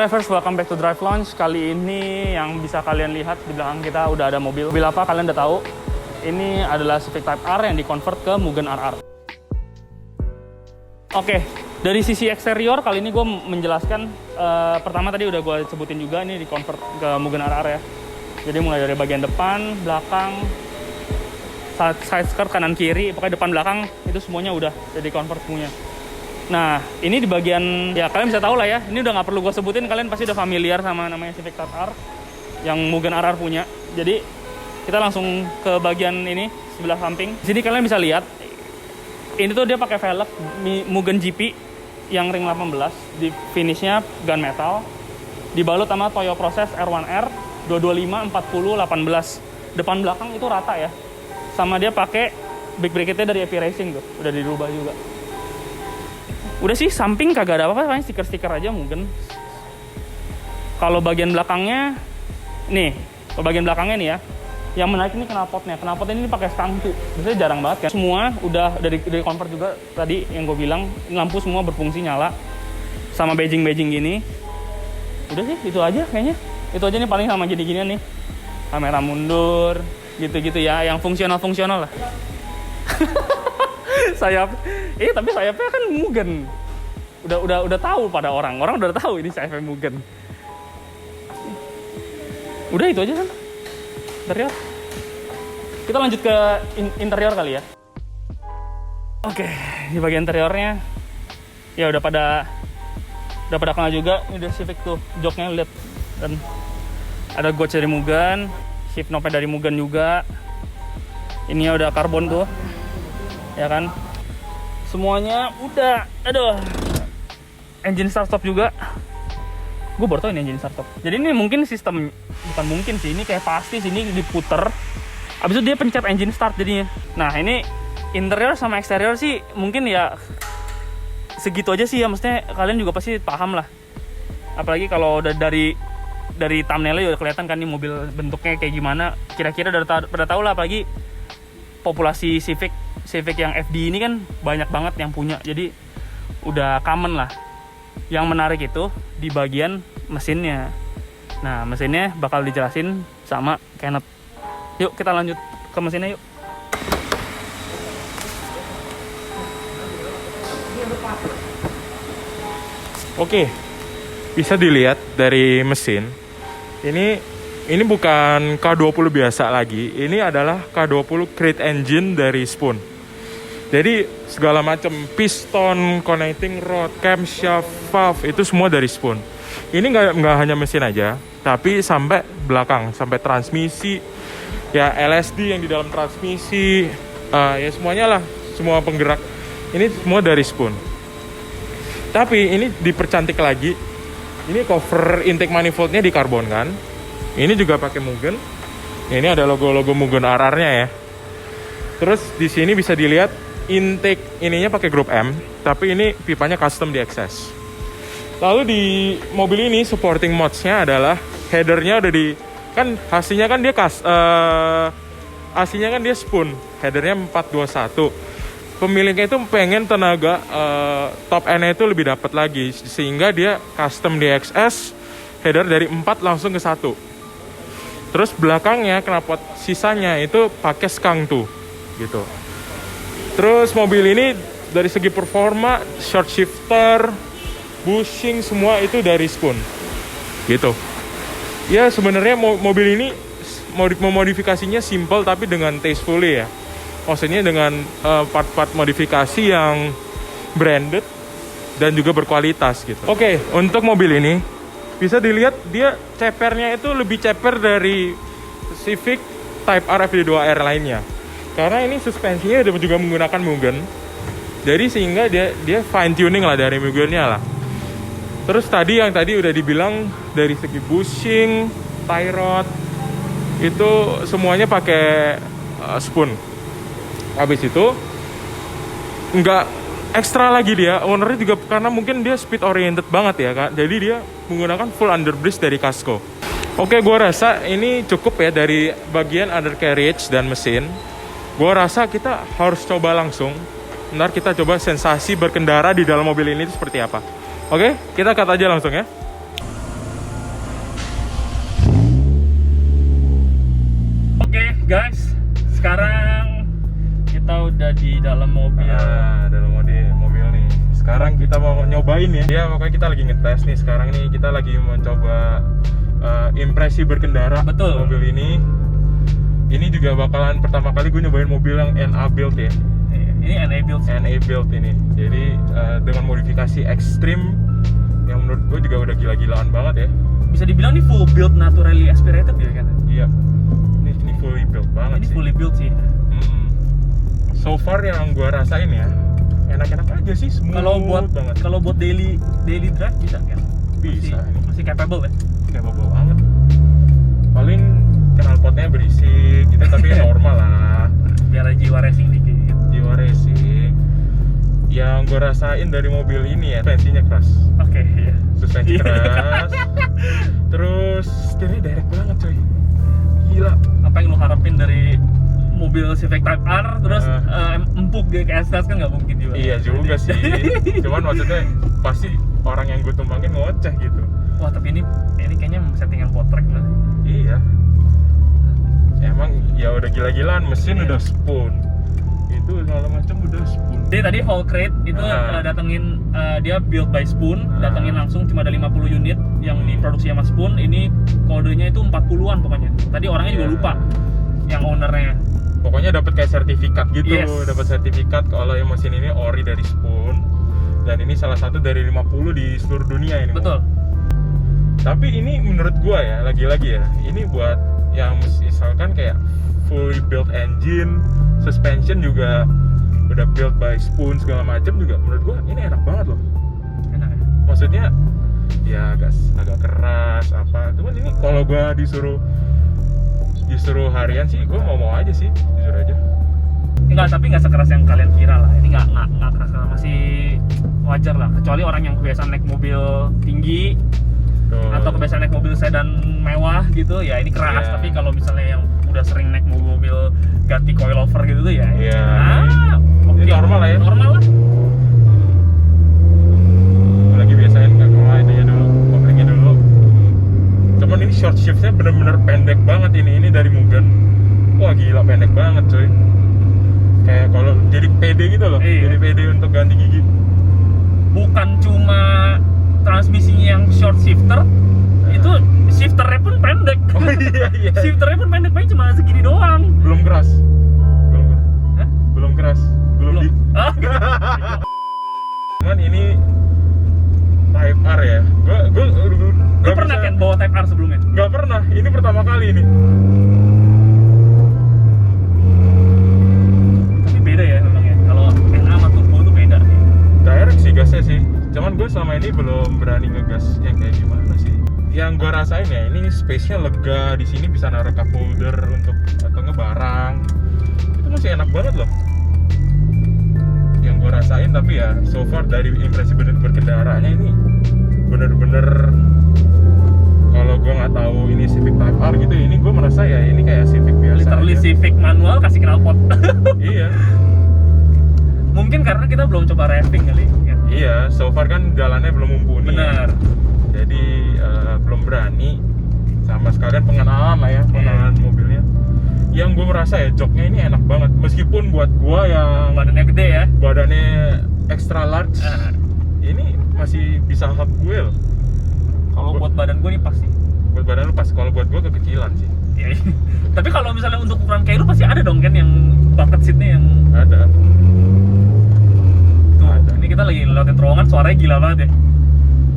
drivers, welcome back to Drive Lounge. Kali ini yang bisa kalian lihat di belakang kita udah ada mobil. Mobil apa kalian udah tahu? Ini adalah Civic Type R yang di-convert ke Mugen RR. Oke, dari sisi eksterior kali ini gue menjelaskan. Pertama tadi udah gue sebutin juga, ini di-convert ke Mugen RR ya. Jadi mulai dari bagian depan, belakang, side skirt, kanan kiri, pokoknya depan belakang itu semuanya udah jadi convert semuanya. Nah, ini di bagian, ya kalian bisa tahu lah ya, ini udah nggak perlu gue sebutin, kalian pasti udah familiar sama namanya Civic Type R yang Mugen RR punya. Jadi kita langsung ke bagian ini sebelah samping. Di sini kalian bisa lihat, ini tuh dia pakai velg Mugen GP yang ring 18, di finishnya gunmetal, dibalut sama Toyo Process R1R 225 40 18. Depan belakang itu rata ya, sama dia pakai big bracketnya dari AP Racing tuh, udah dirubah juga. Udah sih, samping kagak ada apa-apa, paling stiker-stiker aja mungkin. Kalau bagian belakangnya, nih, kalau bagian belakangnya nih ya, yang menarik ini knalpotnya. Knalpotnya ini pakai stangtu, biasanya jarang banget kan. Semua udah dari convert juga tadi yang gue bilang, lampu semua berfungsi nyala, sama badging-badging gini. Udah sih, itu aja kayaknya. Itu aja nih paling sama gini-ginian nih. Kamera mundur, gitu-gitu ya, yang fungsional-fungsional lah. Sayap, tapi sayapnya kan Mugen. Udah tahu pada orang udah tahu ini sayapnya Mugen. Udah itu aja kan interior. Kita lanjut ke interior kali ya. Oke, di bagian interiornya ya udah pada kenal juga. Ini udah Civic tuh, joknya lihat, dan ada gouge dari Mugen, shift knob-nya dari Mugen juga. Ini udah karbon tuh, ya kan. Semuanya udah, engine start stop juga. Gue baru tau ini engine start stop. Jadi ini mungkin sistem, bukan mungkin sih, ini kayak pasti sini diputer, abis itu dia pencet engine start jadinya. Nah ini interior sama eksterior sih mungkin ya segitu aja sih ya, maksudnya kalian juga pasti paham lah. Apalagi kalau udah dari thumbnailnya udah kelihatan kan nih mobil bentuknya kayak gimana. Kira-kira udah tahu lah, apalagi populasi Civic yang FD ini kan banyak banget yang punya, jadi udah common lah. Yang menarik itu di bagian mesinnya. Nah, mesinnya bakal dijelasin sama Kenneth. Yuk kita lanjut ke mesinnya yuk. Oke, bisa dilihat dari mesin. Ini bukan K20 biasa lagi. Ini adalah K20 crate engine dari Spoon. Jadi segala macam piston, connecting rod, camshaft, valve itu semua dari Spoon. Ini nggak hanya mesin aja, tapi sampai belakang, sampai transmisi, ya LSD yang di dalam transmisi, ya semuanya lah, semua penggerak. Ini semua dari Spoon. Tapi ini dipercantik lagi. Ini cover intake manifoldnya dikarbonkan. Ini juga pakai Mugen. Ini ada logo-logo Mugen RR-nya ya. Terus di sini bisa dilihat intake ininya pakai grup M, tapi ini pipanya custom di excess. Lalu di mobil ini supporting mods-nya adalah headernya udah kan hasilnya kan dia aslinya kan dia Spoon, headernya 421. Pemiliknya itu pengen tenaga top end-nya itu lebih dapat lagi, sehingga dia custom di XS, header dari 4 langsung ke 1. Terus belakangnya knalpot sisanya itu pakai skang tuh gitu. Terus mobil ini dari segi performa, short shifter, bushing semua itu dari Spoon gitu. Ya sebenarnya mobil ini memodifikasinya simple tapi dengan tastefully ya. Maksudnya dengan part-part modifikasi yang branded dan juga berkualitas gitu. Oke, untuk mobil ini bisa dilihat dia cepernya itu lebih ceper dari Civic Type R FD2R lainnya. Karena ini suspensinya juga menggunakan Mugen. Jadi sehingga dia fine tuning lah dari Mugennya lah. Terus tadi udah dibilang dari segi bushing, tie rod itu semuanya pakai Spoon. Habis itu nggak ekstra lagi dia, ownernya juga karena mungkin dia speed oriented banget ya Kak. Jadi dia menggunakan full underbridge dari Casco. Oke, gue rasa ini cukup ya dari bagian undercarriage dan mesin. Gue rasa kita harus coba langsung. Ntar kita coba sensasi berkendara di dalam mobil ini seperti apa. Oke, kita cut aja langsung ya. di dalam mobil. Dalam mobil nih. Sekarang kita mau nyobain ya. Ya pokoknya kita lagi ngetes nih. Sekarang nih kita lagi mencoba impresi berkendara. Betul. Mobil ini. Ini juga bakalan pertama kali gue nyobain mobil yang NA build ya. Ini NA build. NA build ini. Jadi dengan modifikasi ekstrim yang menurut gue juga udah gila-gilaan banget ya. Bisa dibilang ini full build naturally aspirated ya kan? Iya. Ini fully build banget ini sih. fully build sih. So far yang gue rasain ya, enak-enak aja sih, smooth banget. Kalau buat daily drive bisa kan? Bisa. Masih capable ya? Capable banget. Paling knalpotnya berisik gitu, tapi normal lah. Biar ada jiwa racing dikit. Jiwa racing. Yang gue rasain dari mobil ini ya, suspensinya keras. Oke, iya. Suspensi keras. Terus setirnya direct banget coy. Gila. Apa yang lu harapin dari mobil Civic Type R terus empuk dia ke STS kan nggak mungkin juga. Iya juga sih. Cuman maksudnya pasti orang yang gue tumpangin ngoceh gitu. Wah tapi ini kayaknya settingan potrek nggak sih? Iya. Emang ya udah gila-gilaan, mesin udah spoon. Itu segala macam udah spoon. Jadi tadi whole crate itu datengin dia build by Spoon, datengin langsung cuma ada 50 unit yang diproduksi sama Spoon. Ini kodenya itu 40-an pokoknya. Tadi orangnya juga lupa yang ownernya. Pokoknya dapat kayak sertifikat gitu, Yes. dapat sertifikat kalau yang mesin ini ori dari Spoon. Dan ini salah satu dari 50 di seluruh dunia ini. Betul. Tapi ini menurut gua ya, lagi-lagi ya, ini buat yang misalkan kayak fully built engine, suspension juga udah built by Spoon segala macam juga, menurut gua ini enak banget loh. Enak ya? Maksudnya ya agak keras apa, cuman ini kalau gua disuruh harian sih, gua mau aja sih, jujur aja. Tapi nggak sekeras yang kalian kira lah. Ini nggak keras, masih wajar lah. Kecuali orang yang kebiasaan naik mobil tinggi atau kebiasaan naik mobil sedan mewah gitu, ya ini keras. Yeah. Tapi kalau misalnya yang udah sering naik mobil ganti coilover gitu tuh ya, ini normal lah ya. Normal lah. Lagi biasain nggak itunya dulu, koplingnya dulu. Cuman ini short shiftnya bener-bener pendek banget ini dari Mugen. Wah gila pendek banget coy. Kayak kalau jadi PD gitu loh, jadi PD untuk ganti gigi. Bukan cuma transmisinya yang short shifter, itu shifternya pun pendek. Oh iya. Shifternya pun pendek, paling cuma segini doang. Belum keras. Belum keras. Belum. Cuman ini Type R ya. Gue pernah kan bawa Type R sebelumnya? Gak pernah. Ini pertama kali ini. Tapi beda ya memang ya. Kalau NA sama turbo tuh beda sih. Direct sih gasnya sih. Cuman gue selama ini belum berani ngegas yang kayak gimana sih. Yang gue rasain ya, ini space-nya lega. Di sini bisa naruh cup holder untuk atau ngebarang. Itu masih enak banget loh. Yang gue rasain, tapi ya so far dari impresi berkendaranya ini bener-bener, kalau gue nggak tahu ini Civic Type R gitu, ini gue merasa ya ini kayak Civic biasa. Literally aja. Civic manual kasih knalpot. Iya. Mungkin karena kita belum coba racing kali ya. Iya, so far kan jalannya belum mumpuni. Benar. Jadi belum berani, sama sekalian pengenalan lah ya, pengenalan mobilnya. Yang gue merasa ya joknya ini enak banget, meskipun buat gue yang badannya gede ya, badannya extra large, ini masih bisa hub gue loh. Kalau buat badan gue nih pasti. Buat badan lu pas, kalau buat gue kekecilan sih. Iya. Tapi kalau misalnya untuk ukuran kayak lu pasti ada dong kan yang bucket seatnya yang ada. Tuh, ada. Ini kita lagi lewatin terowongan, suaranya gila banget ya.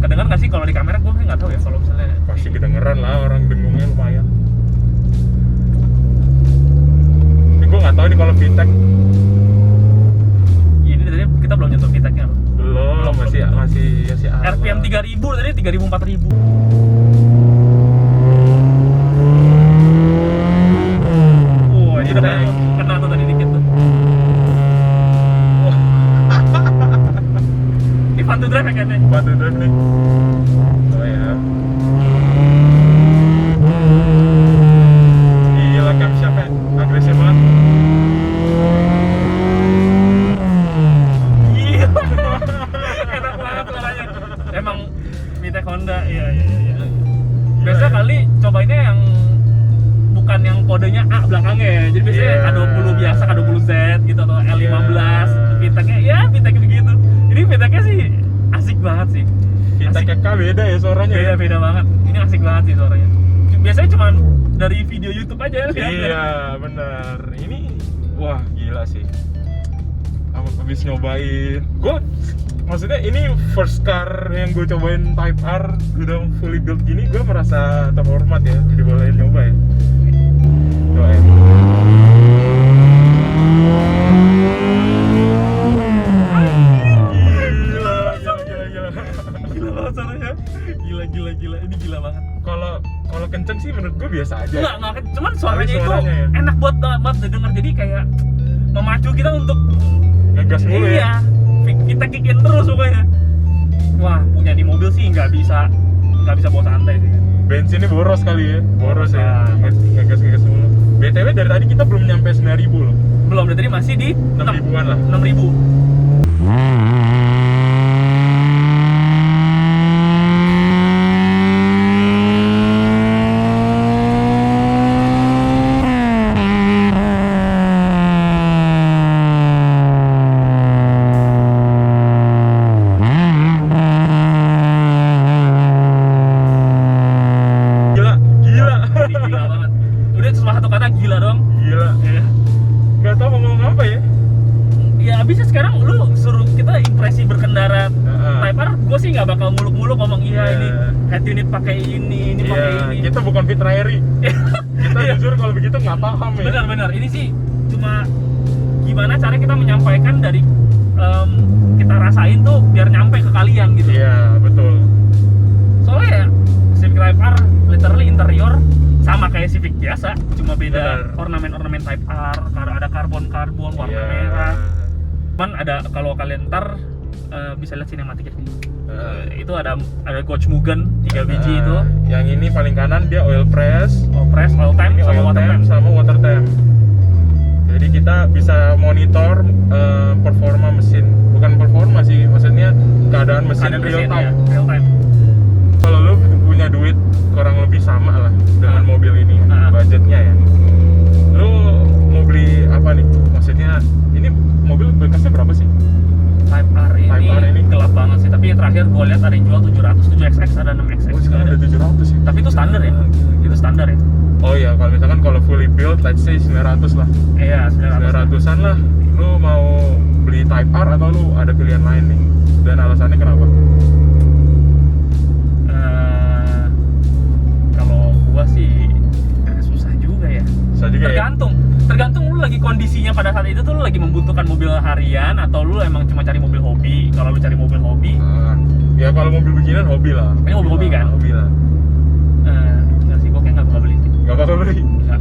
Kedengar nggak sih kalau di kamera? Gue nggak tahu ya kalau misalnya. Pasti kedengeran lah, orang dengungnya lumayan. Ini gue nggak tahu nih kalau VTEC. Ini tadi kita belum nyentuh VTEC-nya loh. Belum, masih RPM 3000 tadi 3000 4000. Ini udah kena tuh tadi dikit tuh. Ini fun to drive ya kayaknya. Fun to drive nih. Oh ya. Gila camshaftnya agresif banget. Gila. Enak banget suaranya. Emang VTEC Honda, iya. Biasa kali cobainnya yang bukan yang kodenya A belakangnya ya. Jadi biasanya K20 biasa, K20Z gitu atau L15. VTEC-nya ya VTEC begitu. Ini VTEC-nya sih asik banget sih. VTEC K beda ya suaranya. Beda banget. Ini asik banget sih suaranya. Biasanya cuma dari video YouTube aja lihat. Iya, benar. Ini wah gila sih. Habis nyobain. Maksudnya ini first car yang gue cobain Type R udah fully built gini, gue merasa terhormat ya dibolehin nyoba ya. Cobain. Gila banget suaranya. Gila. Ini gila banget. Kalau kenceng sih menurut gue biasa aja. Enggak, cuman suaranya itu ya. enak buat didengar, jadi kayak memacu kita untuk ngegas mulu ya. Kita kikin terus pokoknya. Wah, punya di mobil sih nggak bisa bawa santai sih. Bensinnya boros kali ya. Boros ya. Ngegas mulu. BTW dari tadi kita belum nyampe 9.000 loh. Belum, dari tadi masih di 6.000-an lah. 6.000. Gila banget. Udah cuma satu kata gila dong. Gila. Ya. Gak tau mau ngomong apa ya. Ya abisnya sekarang lu suruh kita impresi berkendara Type R, gue sih nggak bakal muluk-muluk ngomong ini head unit pakai ini pakai ini. Kita bukan Fit Rairi. Kita jujur kalau begitu nggak paham ya. Benar. Ini sih cuma gimana cara kita menyampaikan dari kita rasain tuh biar nyampe ke kalian gitu. Iya, betul. Soalnya ya Civic Type R literally interior sama kayak Civic biasa, cuma beda ornamen Type R, ada karbon warna merah. Cuman ada, kalau kalian ntar bisa lihat sinematiknya nih. Itu ada coach Mugen 3 biji itu. Yang ini paling kanan dia oil press, oil time sama water temp. Jadi kita bisa monitor performa mesin, bukan performa sih, maksudnya keadaan mesin real time. Kalau lu punya duit kurang lebih sama lah dengan mobil ini, budgetnya ya. Lu mau beli apa nih? Maksudnya ini mobil bekasnya berapa sih? Type R ini gelap banget sih, tapi terakhir gue lihat ada yang jual 700, 7XX, ada 6XX. Oh, sekarang ada 700 ya? Tapi itu standar ya? Itu standar ya? Oh iya, kalau misalkan kalau fully built, let's say 900 lah. Iya, 900-an lah. Lu mau beli Type R atau lu ada pilihan lain nih? Dan alasannya kenapa? Kalau gua sih susah juga ya. Tergantung lu lagi kondisinya pada saat itu tuh lu lagi membutuhkan mobil harian atau lu emang cuma cari mobil hobi. Kalau lu cari mobil hobi, ya kalau mobil beginian hobi lah. Ini mobil hobi kan? Hobi lah. Enggak sih, gua kayak nggak bakal beli. Nggak bakal beli? Nggak.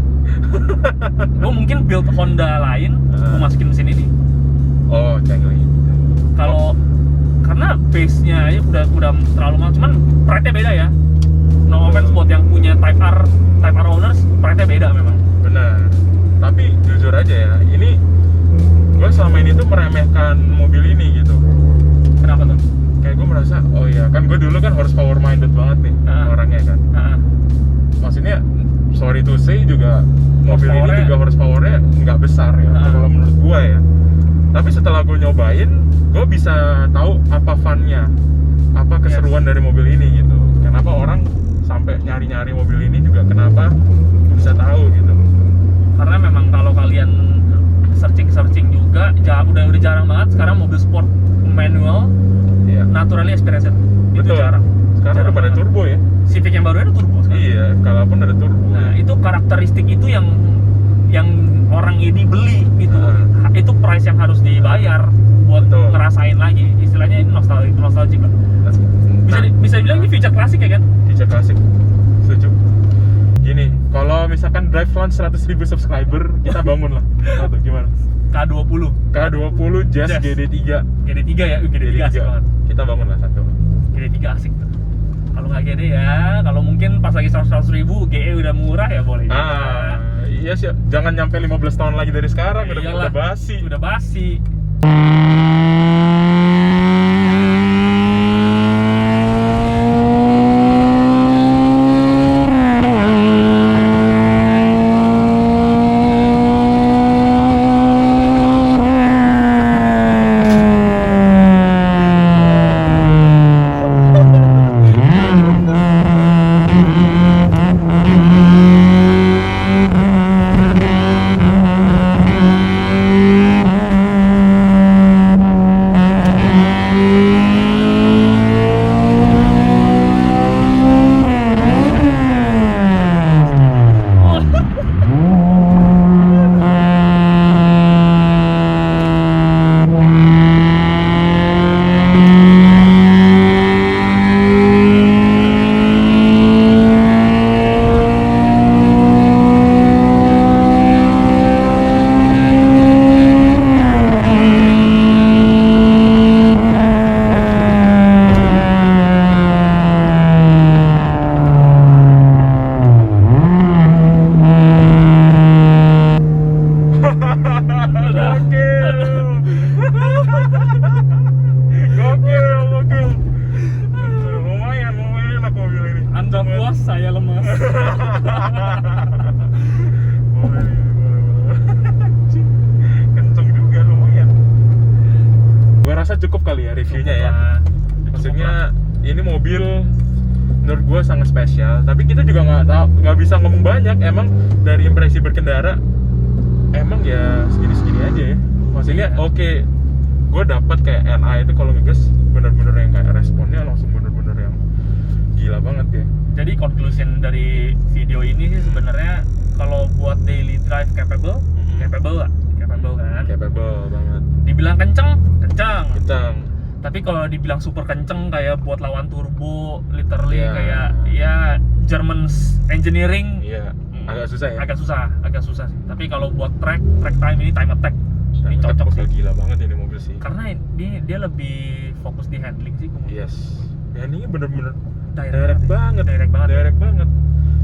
Gua mungkin build Honda lain, gua masukin mesin ini. Oh, cengli. Kalau karena base-nya ya udah terlalu mahal, cuman pride-nya beda ya. No offense buat yang punya Type R owners, pride-nya beda memang. Benar. Tapi jujur aja ya, ini gue selama ini tuh meremehkan mobil ini gitu. Kenapa tuh? Kayak gue merasa, oh iya kan gue dulu kan horsepower minded banget nih orangnya kan. Maksudnya sorry to say juga mobil ini juga horsepowernya nggak besar ya kalau menurut gue ya. Tapi setelah gue nyobain, gue bisa tahu apa funnya, apa keseruan dari mobil ini gitu. Kenapa orang sampai nyari-nyari mobil ini juga, kenapa bisa tahu gitu. Karena memang kalau kalian searching juga udah jarang banget sekarang mobil sport manual naturally aspirated. Itu jarang. Sekarang udah pada turbo ya. Civic yang baru ada turbo sekarang. Iya, kalaupun ada turbo. Nah, itu karakteristik itu yang orang ini beli gitu. Itu price yang harus dibayar buat ngerasain lagi. Istilahnya ini nostalgic kan. Bisa bilang ini feature klasik ya kan? Feature klasik. Setuju. Gini, kalau misalkan Drive Launch 100.000 subscriber, kita bangun lah. Atau gimana? K20 Jazz GD3. GD3 ya, GD3 asik banget. Kita bangun lah satu. GD3 asik tuh. Kalau nggak GD ya, kalau mungkin pas lagi 100.000 GE udah murah ya boleh. Iya sih, jangan nyampe 15 tahun lagi dari sekarang, udah basi. Udah basi. Boleh. Kenceng juga lumayan. Gua rasa cukup kali ya reviewnya ya. Maksudnya ini mobil menurut gue sangat spesial, tapi kita juga nggak bisa ngomong banyak. Emang dari impresi berkendara emang ya segini-segini aja ya. Maksudnya oke, gue dapat kayak NA itu kalau ngegas bener-bener yang kayak responnya langsung bener-bener yang gila banget ya. Jadi conclusion dari video ini sih sebenarnya kalau buat daily drive capable lah, capable kan? Capable banget. Dibilang kenceng. Kencang. Tapi kalau dibilang super kenceng kayak buat lawan turbo, literally Iya. kayak ya German engineering, Iya, agak susah ya. agak susah sih. Tapi kalau buat track time ini time attack, ini Tapi cocok bakal sih. gila banget ini mobil sih. Karena dia lebih fokus di handling sih kemudian. Yes. Ya ini bener-bener Direct banget. Direct banget. Direct banget.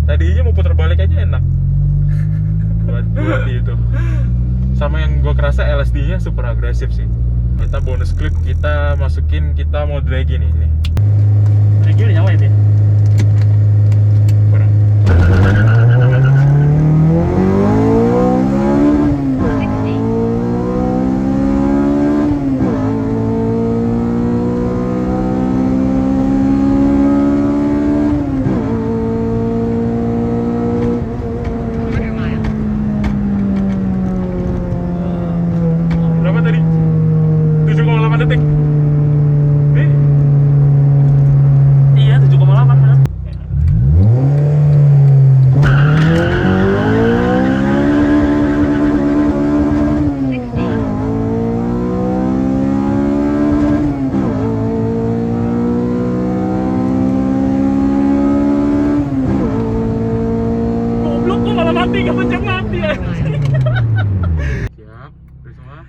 Tadinya mau putar balik aja enak. buat itu. Sama yang gue kerasa LSD-nya super agresif sih. Kita bonus clip kita masukin, kita mau dragin nih. Lagi udah nyala ya? Kurang. Berapa tadi? 7,8 detik. Iya, 7,8 benar. Goblok kok malah mati, gak pencet mati ya. Siap, udah semua?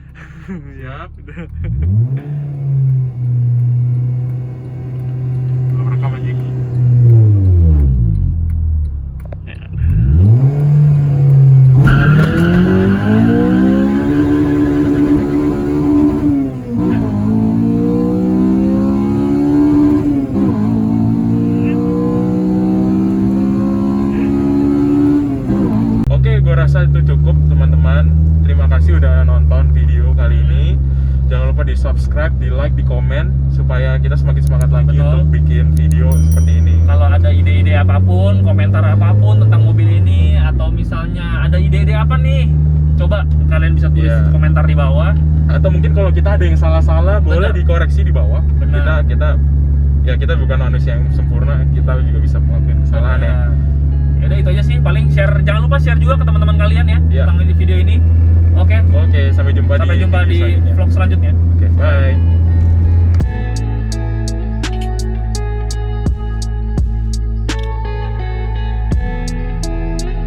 Siap, udah. Belum rekam aja. Oke, gue rasa itu cukup teman-teman. Terima kasih udah nonton video kali ini. Jangan lupa di subscribe, di like, di komen supaya kita semakin semangat lagi Betul. untuk bikin video seperti ini. Kalau ada ide-ide apapun, komentar apapun tentang mobil ini, atau misalnya ada ide-ide apa nih, coba kalian bisa tulis Iya. komentar di bawah. Atau mungkin kalau kita ada yang salah-salah boleh Benar. dikoreksi di bawah. Benar. Kita bukan manusia yang sempurna, kita juga bisa melakukan kesalahan ya. Yaudah itu aja sih, paling share, jangan lupa share juga ke teman-teman kalian ya Iya. tentang video ini. Oke, Oke, sampai jumpa sampai di jumpa video di selanjutnya. vlog selanjutnya. Oke, bye.